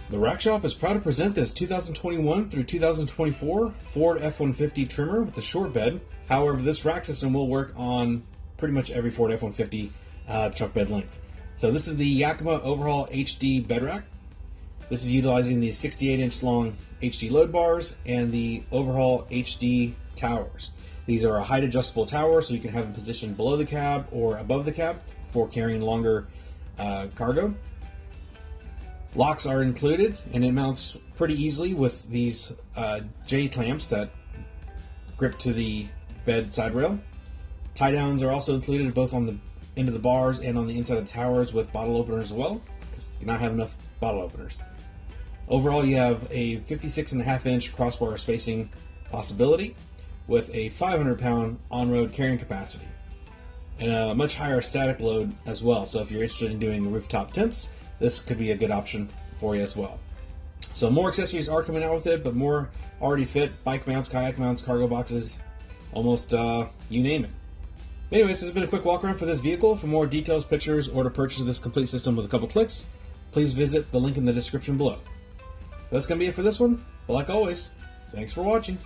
The Rack Shop is proud to present this 2021 through 2024 Ford F-150 Tremor with the short bed. However, this rack system will work on pretty much every Ford F-150 truck bed length. So this is the Yakima OverHaul HD bed rack. This is utilizing the 68-inch long HD load bars and the OverHaul HD towers. These are a height adjustable tower, so you can have them positioned below the cab or above the cab for carrying longer cargo. Locks are included, and it mounts pretty easily with these J clamps that grip to the bed side rail. Tie downs are also included both on the end of the bars and on the inside of the towers with bottle openers as well, because you do not have enough bottle openers. Overall, you have a 56.5-inch crossbar spacing possibility with a 500-pound on-road carrying capacity and a much higher static load as well. So if you're interested in doing rooftop tents, this could be a good option for you as well. So more accessories are coming out with it, but more already fit: bike mounts, kayak mounts, cargo boxes, almost you name it. Anyways, this has been a quick walk around for this vehicle. For more details, pictures, or to purchase this complete system with a couple clicks, please visit the link in the description below. That's going to be it for this one, but like always, thanks for watching.